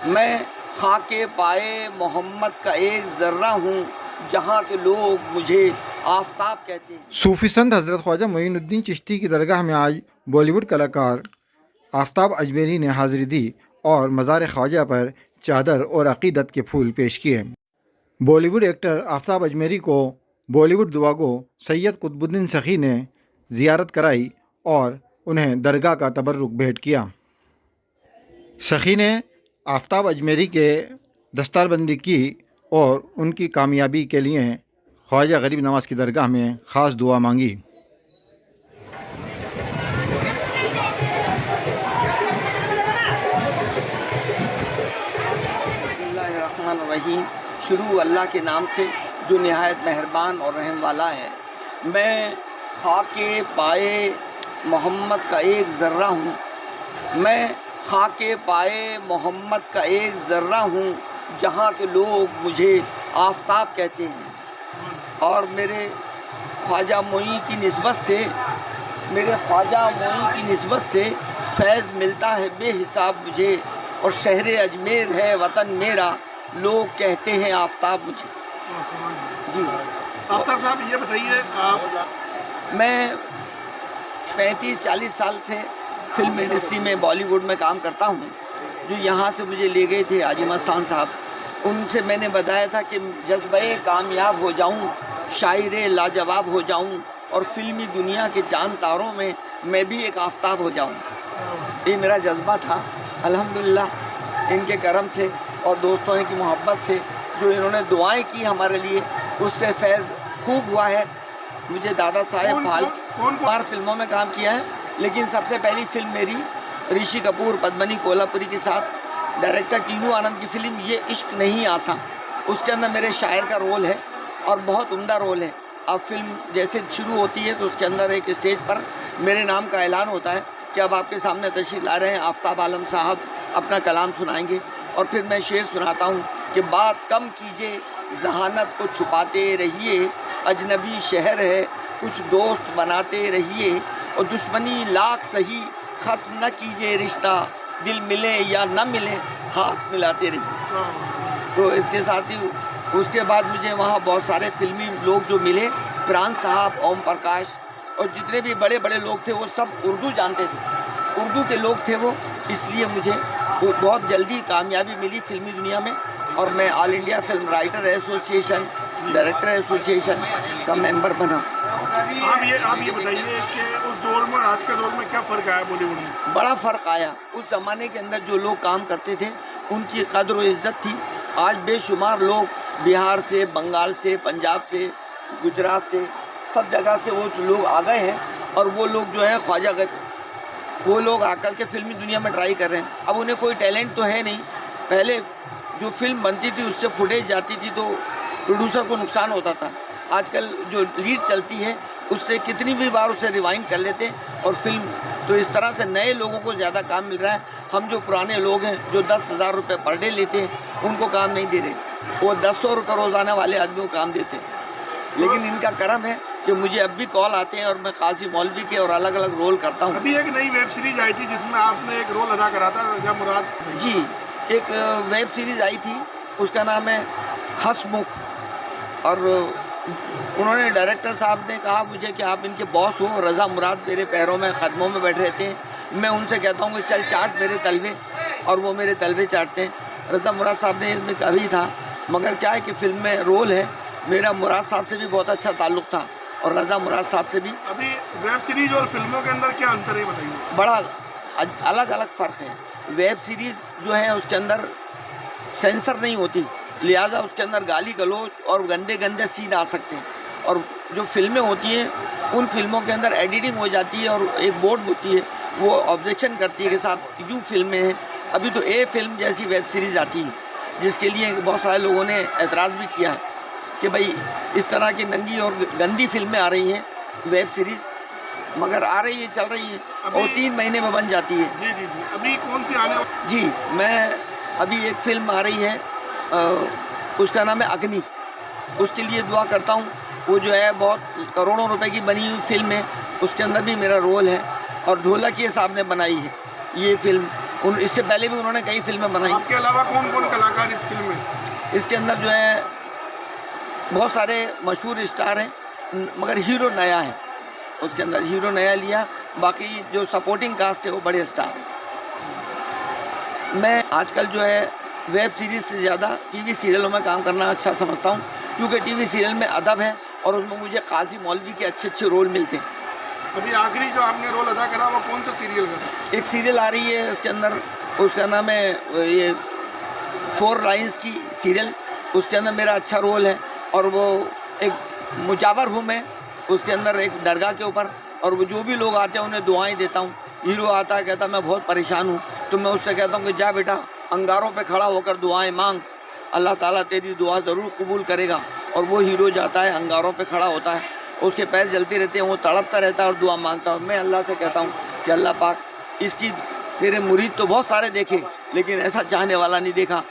मैं खाके पाए मोहम्मद का एक ज़र्रा हूँ, जहाँ के लोग मुझे आफताब कहते हैं। सूफी संत हज़रत ख्वाजा मोइनुद्दीन चिश्ती की दरगाह में आज बॉलीवुड कलाकार आफ्ताब अजमेरी ने हाज़िरी दी और मज़ार ख्वाजा पर चादर और अकीदत के फूल पेश किए। बॉलीवुड एक्टर आफ्ताब अजमेरी को बॉलीवुड दुआगो सैयद कुतुबुद्दीन सखी ने ज़ियारत कराई और उन्हें दरगाह का तबर्रुक भेंट किया। सखी ने आफ्ताब अजमेरी के दस्तारबंदी की और उनकी कामयाबी के लिए ख्वाजा गरीब नवाज़ की दरगाह में ख़ास दुआ मांगी। बिस्मिल्लाहिर्रहमानिर्रहीम। शुरू अल्लाह के नाम से जो निहायत मेहरबान और रहम वाला है। मैं खाके पाए मोहम्मद का एक ज़र्रा हूँ। मैं खाके पाए मोहम्मद का एक ज़र्रा हूँ, जहाँ के लोग मुझे आफताब कहते हैं। और मेरे ख्वाजा मोई की निस्बत से फैज़ मिलता है बेहिसाब मुझे, और शहर अजमेर है वतन मेरा, लोग कहते हैं आफताब मुझे। जी आफ्ताब साहब, ये बताइए, मैं 35-40 साल से फिल्म इंडस्ट्री में बॉलीवुड में काम करता हूँ। जो यहाँ से मुझे ले गए थे हाजी मस्तान साहब, उनसे मैंने बताया था कि जज्बे कामयाब हो जाऊँ, शायर लाजवाब हो जाऊँ, और फिल्मी दुनिया के चांद तारों में मैं भी एक आफताब हो जाऊँ। ये मेरा जज्बा था। अल्हम्दुलिल्लाह इनके करम से और दोस्तों की मोहब्बत से जो इन्होंने दुआएं की हमारे लिए, उससे फैज़ खूब हुआ है। मुझे दादा साहेब फाल्के फिल्मों में काम किया है, लेकिन सबसे पहली फिल्म मेरी ऋषि कपूर पद्मनी कोल्हापुरी के साथ डायरेक्टर टीनू आनंद की फ़िल्म ये इश्क नहीं आसान, उसके अंदर मेरे शायर का रोल है और बहुत उम्दा रोल है। अब फिल्म जैसे शुरू होती है तो उसके अंदर एक स्टेज पर मेरे नाम का ऐलान होता है कि अब आपके सामने तशरीफ़ ला रहे हैं आफ्ताब आलम साहब, अपना कलाम सुनाएंगे। और फिर मैं शेर सुनाता हूँ कि बात कम कीजिए, जहानत को छुपाते रहिए, अजनबी शहर है कुछ दोस्त बनाते रहिए, और दुश्मनी लाख सही ख़त्म न कीजिए रिश्ता, दिल मिले या न मिले हाथ मिलाते रहिए। तो इसके साथ ही उसके बाद मुझे वहाँ बहुत सारे फिल्मी लोग जो मिले, प्राण साहब, ओम प्रकाश, और जितने भी बड़े बड़े लोग थे वो सब उर्दू जानते थे, उर्दू के लोग थे वो, इसलिए मुझे बहुत जल्दी कामयाबी मिली फिल्मी दुनिया में। और मैं all India film writer association, director association का मेंबर बना। आप ये बताइए कि उस दौर में आज के दौर में क्या फ़र्क आया बॉलीवुड में? बड़ा फ़र्क आया। उस ज़माने के अंदर जो लोग काम करते थे उनकी कद्र व इज़्ज़त थी। आज बेशुमार लोग बिहार से, बंगाल से, पंजाब से, गुजरात से, सब जगह से वो लोग आ गए हैं, और वो लोग जो है ख्वाजा वो लोग आकर के फिल्मी दुनिया में ट्राई कर रहे हैं। अब उन्हें कोई टैलेंट तो है नहीं। पहले जो फिल्म बनती थी उससे फुटेज जाती थी तो प्रोड्यूसर को नुकसान होता था। आजकल जो लीड चलती है उससे कितनी भी बार उसे रिवाइंड कर लेते हैं और फिल्म, तो इस तरह से नए लोगों को ज़्यादा काम मिल रहा है। हम जो पुराने लोग हैं जो 10,000 रुपये पर डे लेते हैं उनको काम नहीं दे रहे, वो 100 रुपये रोज़ाना वाले आदमी को काम देते हैं। लेकिन इनका करम है कि मुझे अब भी कॉल आते हैं और मैं काजी मौलवी के और अलग अलग रोल करता हूँ। अभी एक नई वेब सीरीज आई थी जिसमें आपने एक रोल अदा करा था, रजा मुराद जी। एक वेब सीरीज़ आई थी, उसका नाम है हंसमुख, और उन्होंने डायरेक्टर साहब ने कहा मुझे कि आप इनके बॉस हो। रजा मुराद मेरे पैरों में कदमों में बैठे रहते हैं, मैं उनसे कहता हूँ कि चल चाट मेरे तलवे, और वो मेरे तलवे चाटते हैं। रजा मुराद साहब ने इसमें कभी था, मगर क्या है कि फिल्म में रोल है, मेरा मुराद साहब से भी बहुत अच्छा ताल्लुक़ था और रजा मुराद साहब से भी। अभी वेब सीरीज और फिल्मों के अंदर क्या अंतर है बताइए? बड़ा अलग अलग फ़र्क है। वेब सीरीज़ जो है उसके अंदर सेंसर नहीं होती, लिहाजा उसके अंदर गाली गलौज और गंदे गंदे सीन आ सकते हैं। और जो फिल्में होती हैं उन फिल्मों के अंदर एडिटिंग हो जाती है और एक बोर्ड होती है, वो ऑब्जेक्शन करती है कि साहब यूँ फिल्में हैं। अभी तो ए फिल्म जैसी वेब सीरीज़ आती है जिसके लिए बहुत सारे लोगों ने एतराज़ भी किया है कि भाई इस तरह की नंगी और गंदी फिल्में आ रही हैं वेब सीरीज़, मगर आ रही है, चल रही है और 3 महीने में बन जाती है। जी जी जी। अभी कौन सी आने? जी, मैं अभी एक फ़िल्म आ रही है, उसका नाम है अग्नि, उसके लिए दुआ करता हूँ। वो जो है बहुत करोड़ों रुपए की बनी हुई फ़िल्म है, उसके अंदर भी मेरा रोल है और ढोलकिया साहब ने बनाई है ये फ़िल्म, इससे पहले भी उन्होंने कई फिल्में बनाई। आपके अलावा कौन कौन कलाकार इस फिल्म में? इसके अंदर जो है बहुत सारे मशहूर स्टार हैं, मगर हीरो नया है। उसके अंदर हीरो नया लिया, बाकी जो सपोर्टिंग कास्ट है वो बड़े स्टार हैं। मैं आजकल जो है वेब सीरीज़ से ज़्यादा टीवी सीरियलों में काम करना अच्छा समझता हूँ, क्योंकि टीवी सीरियल में अदब है और उसमें मुझे काजी मौलवी के अच्छे अच्छे रोल मिलते हैं। अभी आखिरी जो आपने रोल अदा करा वो कौन सा सीरियल का? एक सीरियल आ रही है उसके अंदर, उसका नाम है ये 4 लाइन्स की सीरियल, उसके अंदर मेरा अच्छा रोल है। और वो एक मुजावर हूँ मैं उसके अंदर एक दरगाह के ऊपर, और वो जो भी लोग आते हैं उन्हें दुआएं देता हूँ। हीरो आता है, कहता मैं बहुत परेशान हूँ, तो मैं उससे कहता हूँ कि जा बेटा अंगारों पे खड़ा होकर दुआएं मांग, अल्लाह ताला तेरी दुआ ज़रूर कबूल करेगा। और वो हीरो जाता है, अंगारों पे खड़ा होता है, उसके पैर जलते रहते हैं, वो तड़पता रहता है और दुआ मांगता है। मैं अल्लाह से कहता हूँ कि अल्लाह पाक इसकी तेरे मुरीद तो बहुत सारे देखे, लेकिन ऐसा चाहने वाला नहीं देखा